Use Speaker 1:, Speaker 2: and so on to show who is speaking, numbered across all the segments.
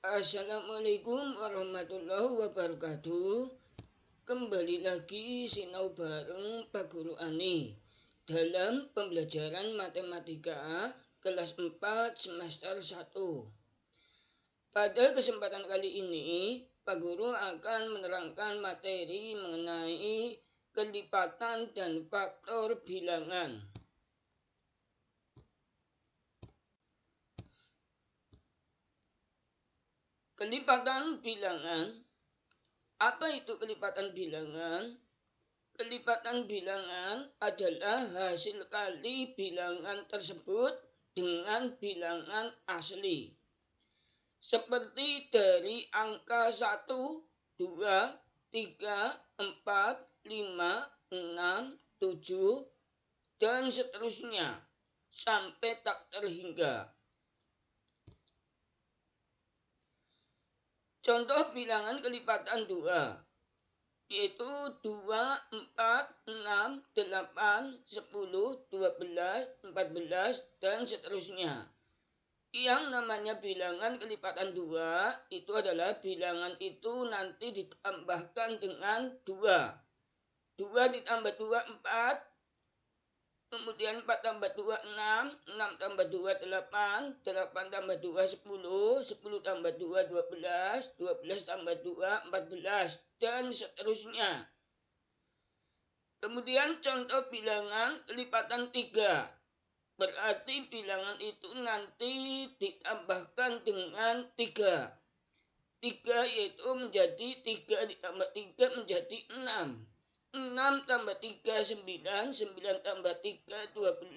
Speaker 1: Assalamualaikum warahmatullahi wabarakatuh. Kembali lagi sinau bareng Pak Guru Ani dalam pembelajaran matematika kelas 4 semester 1. Pada kesempatan kali ini, Pak Guru akan menerangkan materi mengenai kelipatan dan faktor bilangan. Kelipatan bilangan. Apa itu kelipatan bilangan? Kelipatan bilangan adalah hasil kali bilangan tersebut dengan bilangan asli. Seperti dari angka 1, 2, 3, 4, 5, 6, 7, dan seterusnya sampai tak terhingga. Contoh bilangan kelipatan 2, yaitu 2, 4, 6, 8, 10, 12, 14, dan seterusnya. Yang namanya bilangan kelipatan 2 itu adalah bilangan itu nanti ditambahkan dengan 2. 2 ditambah 2, 4. Kemudian 4 tambah 2, 6, 6 tambah 2, 8, 8 tambah 2, 10, 10 tambah 2, 12, 12 tambah 2, 14, dan seterusnya. Kemudian contoh bilangan kelipatan 3. Berarti bilangan itu nanti ditambahkan dengan 3. 3 yaitu menjadi 3 ditambah 3 menjadi 6. 6 tambah 3, 9, 9 tambah 3, 12,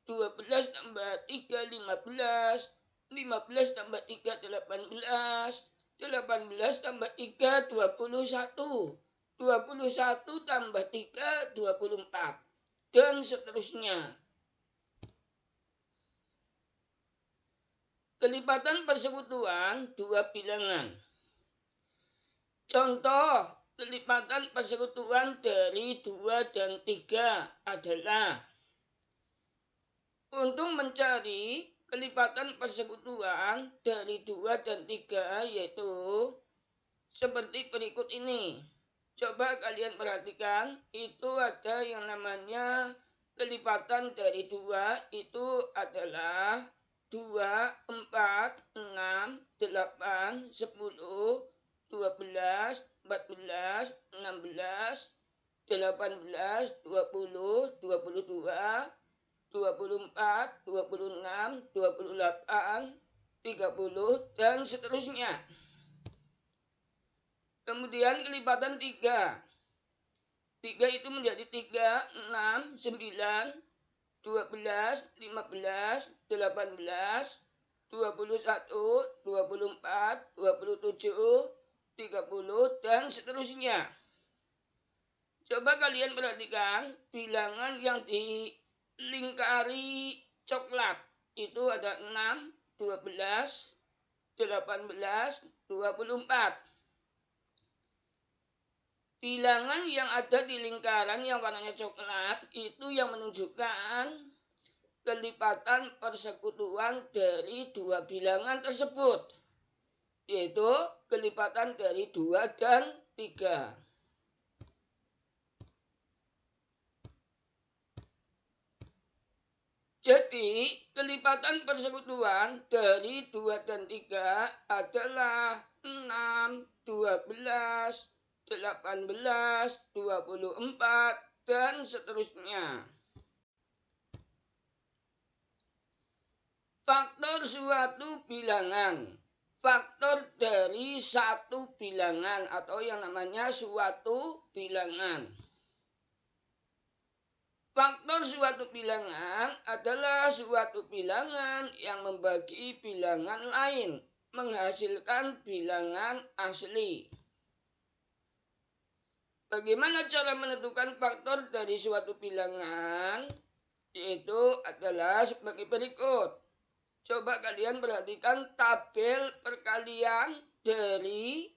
Speaker 1: 12 tambah 3, 15, 15 tambah 3, 18, 18 tambah 3, 21, 21 tambah 3, 24, dan seterusnya. Kelipatan persekutuan dua bilangan. Contoh kelipatan persekutuan dari 2 dan 3 adalah untuk mencari kelipatan persekutuan dari 2 dan 3 yaitu seperti berikut ini. Coba kalian perhatikan, itu ada yang namanya kelipatan dari 2 itu adalah 2, 4, 6, 8, 10, 12, 14, 16, 18, 20, 22, 24, 26, 28, 30, dan seterusnya. Kemudian kelipatan 3. 3 itu menjadi 3, 6, 9, 12, 15, 18, 21, 24, 27, 30, dan seterusnya. Coba kalian perhatikan bilangan yang dilingkari coklat. Itu ada 6, 12, 18, 24. Bilangan yang ada di lingkaran yang warnanya coklat itu yang menunjukkan kelipatan persekutuan dari dua bilangan tersebut, yaitu kelipatan dari 2 dan 3. Jadi, kelipatan persekutuan dari 2 dan 3 adalah 6, 12, 18, 24, dan seterusnya. Faktor suatu bilangan. Faktor dari satu bilangan atau yang namanya suatu bilangan. Faktor suatu bilangan adalah suatu bilangan yang membagi bilangan lain, menghasilkan bilangan asli. Bagaimana cara menentukan faktor dari suatu bilangan? Yaitu adalah sebagai berikut. Coba kalian perhatikan tabel perkalian dari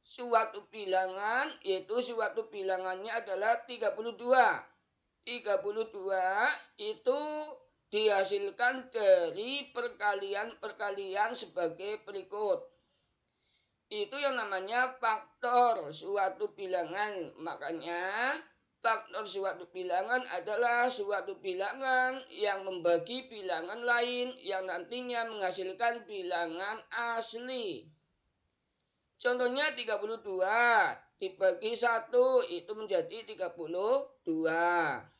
Speaker 1: suatu bilangan, yaitu suatu bilangannya adalah 32. 32 itu dihasilkan dari perkalian-perkalian sebagai berikut. Itu yang namanya faktor suatu bilangan. Makanya faktor suatu bilangan adalah suatu bilangan yang membagi bilangan lain yang nantinya menghasilkan bilangan asli. Contohnya 32 dibagi 1 itu menjadi 32.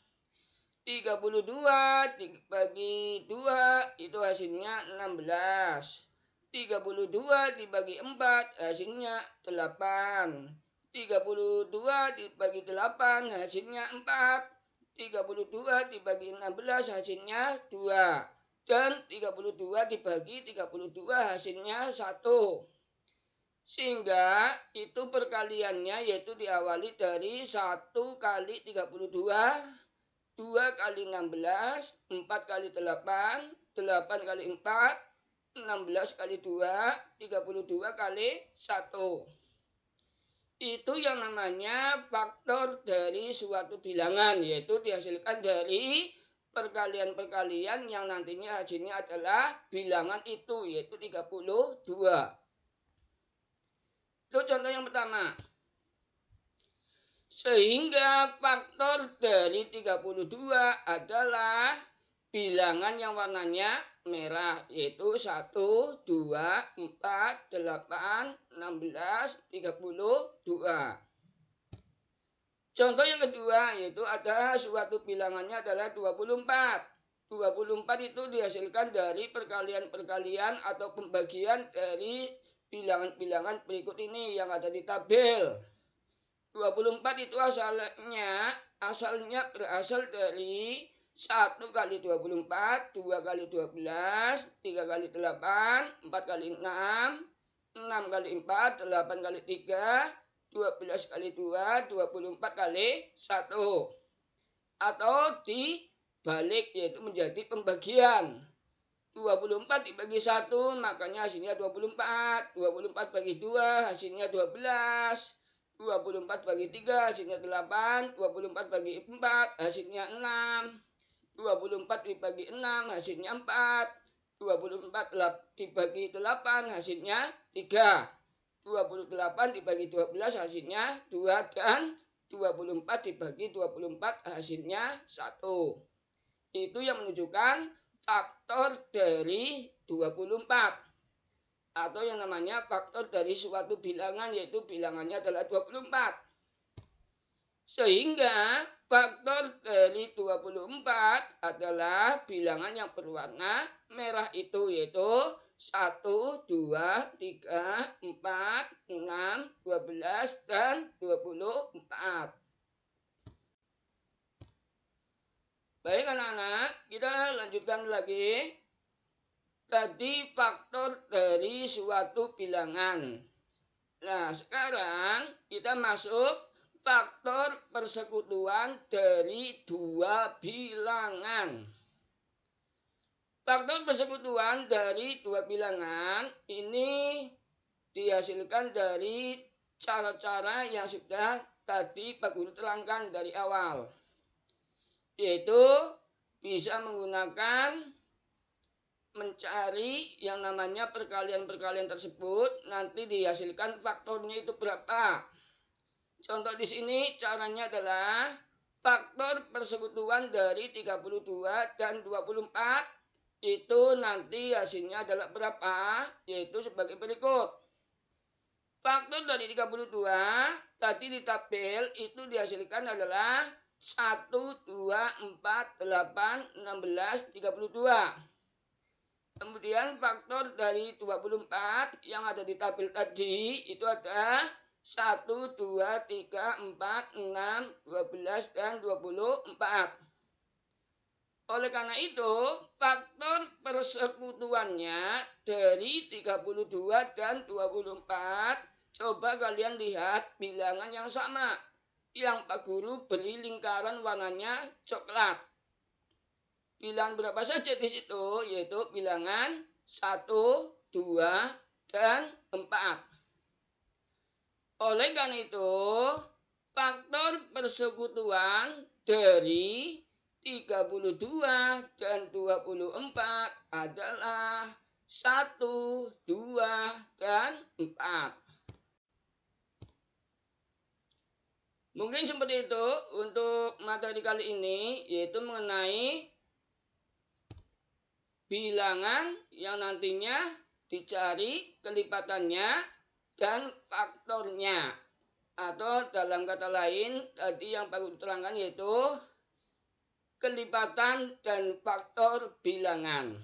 Speaker 1: 32 dibagi 2 itu hasilnya 16. 32 dibagi 4 hasilnya 8. 32 dibagi 8 hasilnya 4. 32 dibagi 16 hasilnya 2. Dan 32 dibagi 32 hasilnya 1. Sehingga itu perkaliannya yaitu diawali dari 1 kali 32, 2 kali 16, 4 kali 8, 8 kali 4, 16 kali 2, 32 kali 1. Itu yang namanya faktor dari suatu bilangan, yaitu dihasilkan dari perkalian-perkalian yang nantinya hasilnya adalah bilangan itu, yaitu 32. Itu contoh yang pertama. Sehingga faktor dari 32 adalah bilangan yang warnanya merah, yaitu 1, 2, 4, 8, 16, 32. Contoh yang kedua, yaitu ada suatu bilangannya adalah 24. 24 itu dihasilkan dari perkalian-perkalian atau pembagian dari bilangan-bilangan berikut ini yang ada di tabel. 24 itu asalnya berasal dari 1 kali 24, 2 kali 12, 3 kali 8, 4 kali 6, 6 kali 4, 8 kali 3, 12 kali 2, 24 kali 1. Atau dibalik, yaitu menjadi pembagian. 24 dibagi 1 makanya hasilnya 24. 24 bagi 2 hasilnya 12. 24 bagi 3 hasilnya 8. 24 bagi 4 hasilnya 6. 24 dibagi 6 hasilnya 4. 24 dibagi 8 hasilnya 3. 28 dibagi 12 hasilnya 2. Dan 24 dibagi 24 hasilnya 1. Itu yang menunjukkan faktor dari 24 atau yang namanya faktor dari suatu bilangan, yaitu bilangannya adalah 24. Sehingga faktor dari 24 adalah bilangan yang berwarna merah itu, yaitu 1, 2, 3, 4, 6, 12, dan 24. Baik anak-anak, kita lanjutkan lagi. Tadi faktor dari suatu bilangan. Nah, sekarang kita masuk faktor persekutuan dari dua bilangan. Faktor persekutuan dari dua bilangan ini dihasilkan dari cara-cara yang sudah tadi Pak Guru terangkan dari awal. Yaitu bisa menggunakan mencari yang namanya perkalian-perkalian tersebut, nanti dihasilkan faktornya itu berapa. Contoh di sini caranya adalah faktor persekutuan dari 32 dan 24 itu nanti hasilnya adalah berapa, yaitu sebagai berikut. Faktor dari 32 tadi di tabel itu dihasilkan adalah 1, 2, 4, 8, 16, 32. Kemudian faktor dari 24 yang ada di tabel tadi itu ada 1, 2, 3, 4, 6, 12, dan 24. Oleh karena itu, faktor persekutuannya dari 32 dan 24, coba kalian lihat bilangan yang sama. Yang Pak Guru beri lingkaran warnanya coklat. Bilangan berapa saja di situ? Yaitu bilangan 1, 2, dan 4. Oleh karena itu, faktor persekutuan dari 32 dan 24 adalah 1, 2, dan 4. Mungkin seperti itu untuk materi kali ini, yaitu mengenai bilangan yang nantinya dicari kelipatannya dan faktornya. Atau dalam kata lain, tadi yang baru diterangkan yaitu kelipatan dan faktor bilangan.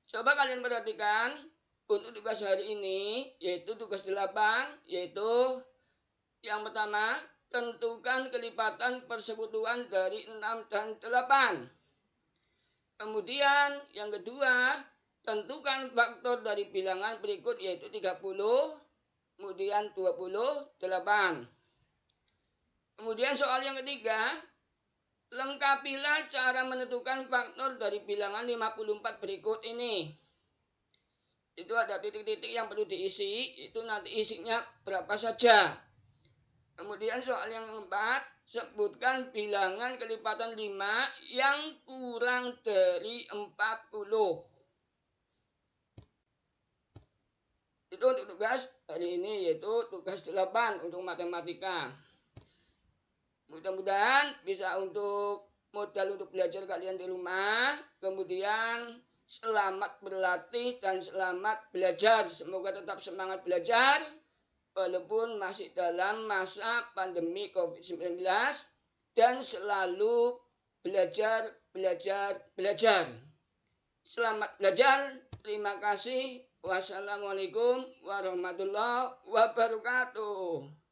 Speaker 1: Coba kalian perhatikan untuk tugas hari ini, yaitu tugas 8, yaitu yang pertama, tentukan kelipatan persekutuan dari 6 dan 8. Kemudian yang kedua, tentukan faktor dari bilangan berikut yaitu 30, kemudian 28. Kemudian soal yang ketiga, lengkapilah cara menentukan faktor dari bilangan 54 berikut ini. Itu ada titik-titik yang perlu diisi, itu nanti isinya berapa saja. Kemudian soal yang keempat, sebutkan bilangan kelipatan 5 yang kurang dari 40. Itu untuk tugas hari ini, yaitu tugas 8 untuk matematika. Mudah-mudahan bisa untuk modal untuk belajar kalian di rumah. Kemudian selamat berlatih dan selamat belajar. Semoga tetap semangat belajar walaupun masih dalam masa pandemi COVID-19 dan selalu belajar. Selamat belajar. Terima kasih. Wassalamualaikum warahmatullahi wabarakatuh.